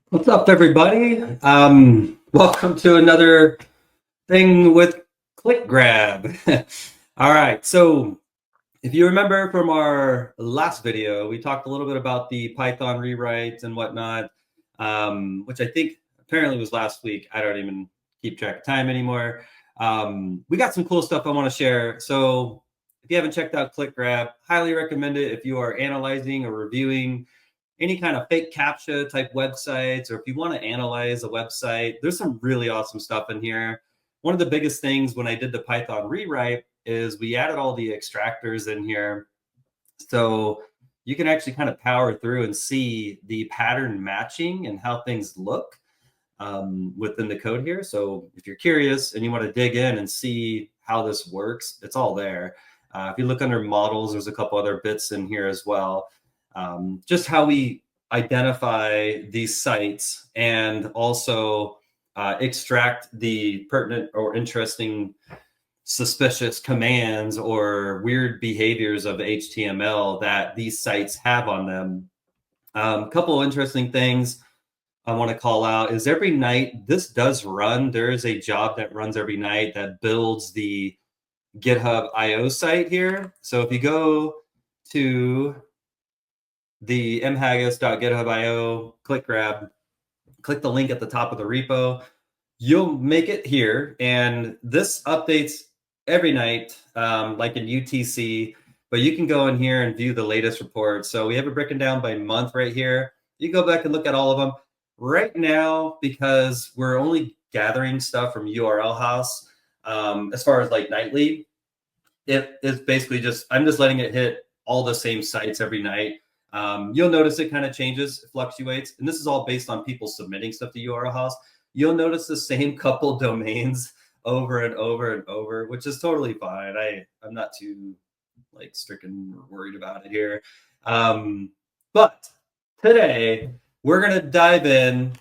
What's up, everybody? Welcome to another thing with ClickGrab. All right, so if you remember from our last video, we talked a little bit about the Python rewrites and whatnot, which I think apparently was last week. I don't even keep track of time anymore. We got some cool stuff I want to share. So if you haven't checked out ClickGrab, highly recommend it if you are analyzing or reviewing any kind of fake CAPTCHA type websites, or if you want to analyze a website, there's some really awesome stuff in here. One of the biggest things when I did the Python rewrite is we added all the extractors in here. So you can actually kind of power through and see the pattern matching and how things look within the code here. So if you're curious and you want to dig in and see how this works, it's all there. If you look under models, there's a couple other bits in here as well. Just how we identify these sites and also extract the pertinent or interesting suspicious commands or weird behaviors of HTML that these sites have on them. A couple of interesting things I want to call out is every night this does run. There is a job that runs every night that builds the GitHub IO site here. So if you go to the mhaggis.github.io, ClickGrab, click the link at the top of the repo. You'll make it here, and this updates every night, like in UTC, but you can go in here and view the latest reports. So we have it broken down by month right here. You go back and look at all of them. Right now, because we're only gathering stuff from URLhaus, as far as like nightly, it's basically just, I'm just letting it hit all the same sites every night. You'll notice it kind of changes, fluctuates, and this is all based on people submitting stuff to URLhaus. You'll notice the same couple domains over and over and over, which is totally fine. I'm not too like stricken or worried about it here. But today we're gonna dive in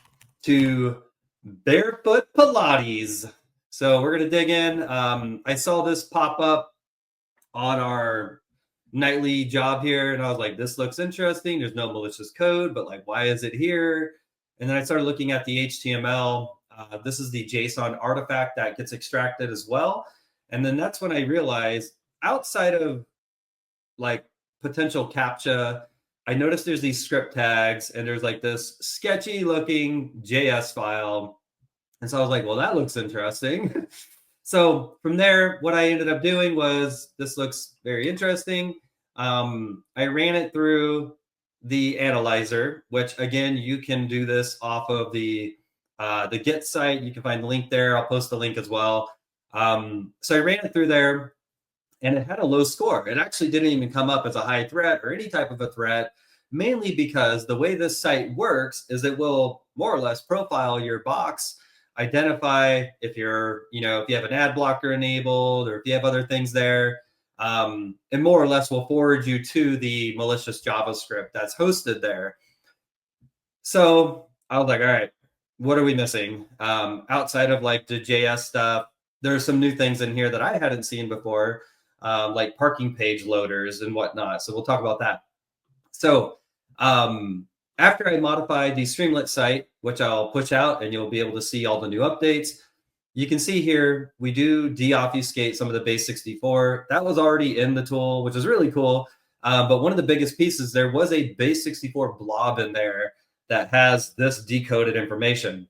to barefoot Pilates. So we're gonna dig in. I saw this pop up on our nightly job here, and I was like, this looks interesting. There's no malicious code, but like, why is it here? And then I started looking at the HTML. This is the JSON artifact that gets extracted as well. And then that's when I realized, outside of like potential CAPTCHA, I noticed there's these script tags and there's like this sketchy looking JS file. And so I was like, well, that looks interesting. So from there, what I ended up doing was, this looks very interesting. I ran it through the analyzer, which again, you can do this off of the Git site. You can find the link there. I'll post the link as well. So I ran it through there, and it had a low score. It actually didn't even come up as a high threat or any type of a threat, mainly because the way this site works is it will more or less profile your box, identify if you're, if you have an ad blocker enabled or if you have other things there, and more or less will forward you to the malicious JavaScript that's hosted there. So I was like, all right, what are we missing? Outside of like the JS stuff, there's some new things in here that I hadn't seen before, like parking page loaders and whatnot. So we'll talk about that. So after I modified the Streamlit site, which I'll push out and you'll be able to see all the new updates, you can see here, we do deobfuscate some of the base 64. That was already in the tool, which is really cool. But one of the biggest pieces, there was a base 64 blob in there that has this decoded information.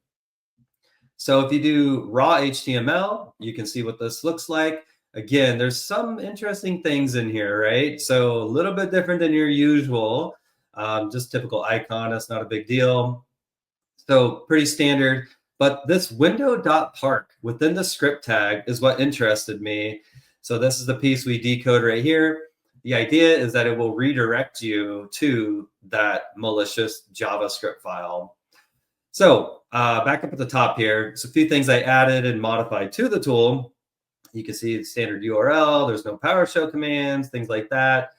So if you do raw HTML, you can see what this looks like. Again, there's some interesting things in here, right? So a little bit different than your usual. Just typical icon, that's not a big deal. So pretty standard, but this window.park within the script tag is what interested me. So this is the piece we decode right here. The idea is that it will redirect you to that malicious JavaScript file. So back up at the top here, there's a few things I added and modified to the tool. You can see the standard URL, there's no PowerShell commands, things like that.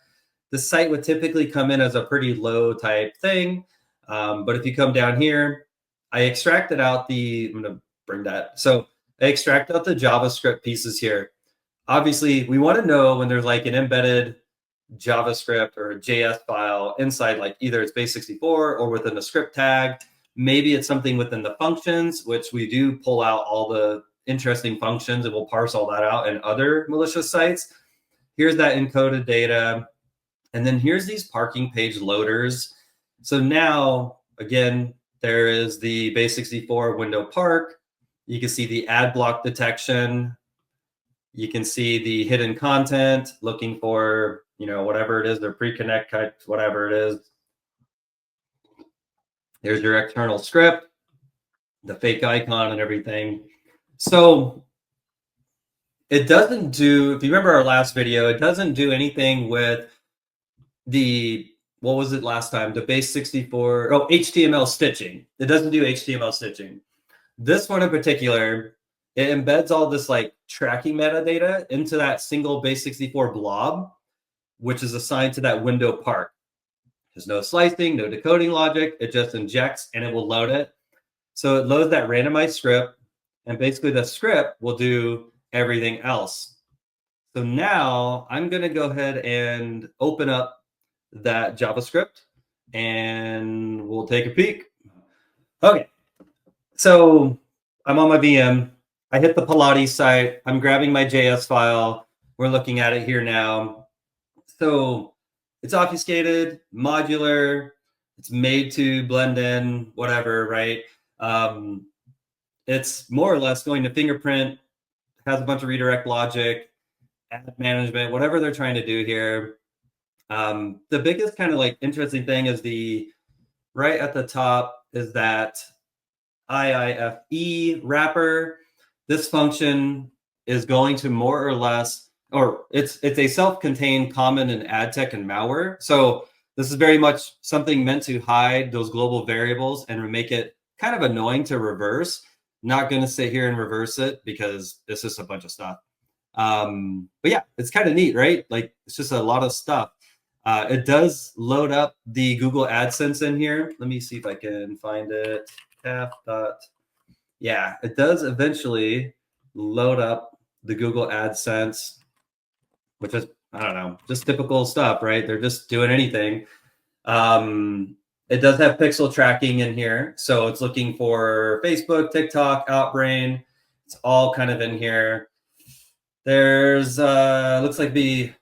The site would typically come in as a pretty low type thing. But if you come down here, I extracted out I'm gonna bring that. So I extract out the JavaScript pieces here. Obviously, we want to know when there's like an embedded JavaScript or a JS file inside, like either it's base 64 or within a script tag. Maybe it's something within the functions, which we do pull out all the interesting functions and we'll parse all that out in other malicious sites. Here's that encoded data. And then here's these parking page loaders. So now, again, there is the base64 window park. You can see the ad block detection. You can see the hidden content, looking for, whatever it is, their pre-connect type, whatever it is. There's your external script, the fake icon and everything. So it doesn't do, if you remember our last video, it doesn't do anything with the, what was it last time? The base64, HTML stitching. It doesn't do HTML stitching. This one in particular, it embeds all this like tracking metadata into that single base64 blob, which is assigned to that window park. There's no slicing, no decoding logic. It just injects and it will load it. So it loads that randomized script, and basically the script will do everything else. So now I'm going to go ahead and open up that JavaScript and we'll take a peek. Okay. So I'm on my VM. I hit the Pilates site. I'm grabbing my JS file. We're looking at it here now. So it's obfuscated, modular. It's made to blend in, whatever, right? It's more or less going to fingerprint, has a bunch of redirect logic, ad management, whatever they're trying to do here. The biggest kind of like interesting thing is the right at the top is that IIFE wrapper. This function is going to more or less, or it's a self-contained common in ad tech and malware. So this is very much something meant to hide those global variables and make it kind of annoying to reverse. Not going to sit here and reverse it because it's just a bunch of stuff. But yeah, it's kind of neat, right? Like it's just a lot of stuff. It does load up the Google AdSense in here. Let me see if I can find it. Yeah, it does eventually load up the Google AdSense, which is, I don't know, just typical stuff, right? They're just doing anything. It does have pixel tracking in here. So it's looking for Facebook, TikTok, Outbrain. It's all kind of in here. There's, looks like a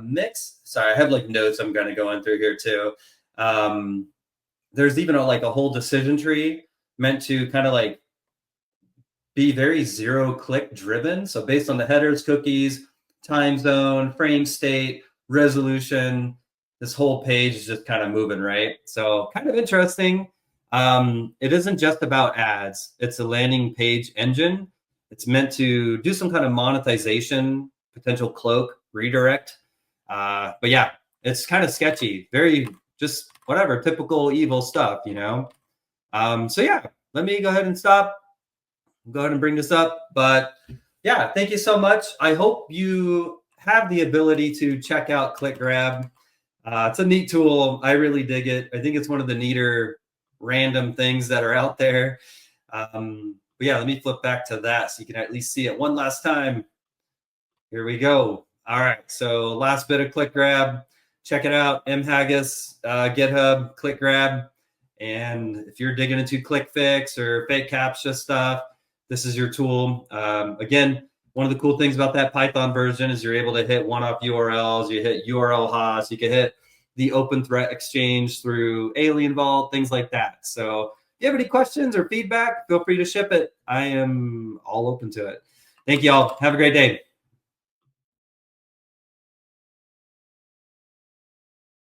mix. Sorry, I have like notes I'm going to go in through here too. There's even a whole decision tree meant to kind of like be very zero-click driven. So based on the headers, cookies, time zone, frame state, resolution, this whole page is just kind of moving, right? So kind of interesting. It isn't just about ads. It's a landing page engine. It's meant to do some kind of monetization, potential cloak, redirect. But yeah, it's kind of sketchy, very just whatever, typical evil stuff, So yeah, let me go ahead and stop. Go ahead and bring this up. But yeah, thank you so much. I hope you have the ability to check out ClickGrab. It's a neat tool. I really dig it. I think it's one of the neater random things that are out there. But yeah, let me flip back to that so you can at least see it one last time. Here we go. All right, so last bit of ClickGrab. Check it out, mhaggis, GitHub, ClickGrab. And if you're digging into ClickFix or fake CAPTCHA stuff, this is your tool. Again, one of the cool things about that Python version is you're able to hit one-off URLs. You hit URLhaus. You can hit the Open Threat Exchange through AlienVault, things like that. So if you have any questions or feedback, feel free to ship it. I am all open to it. Thank you all. Have a great day.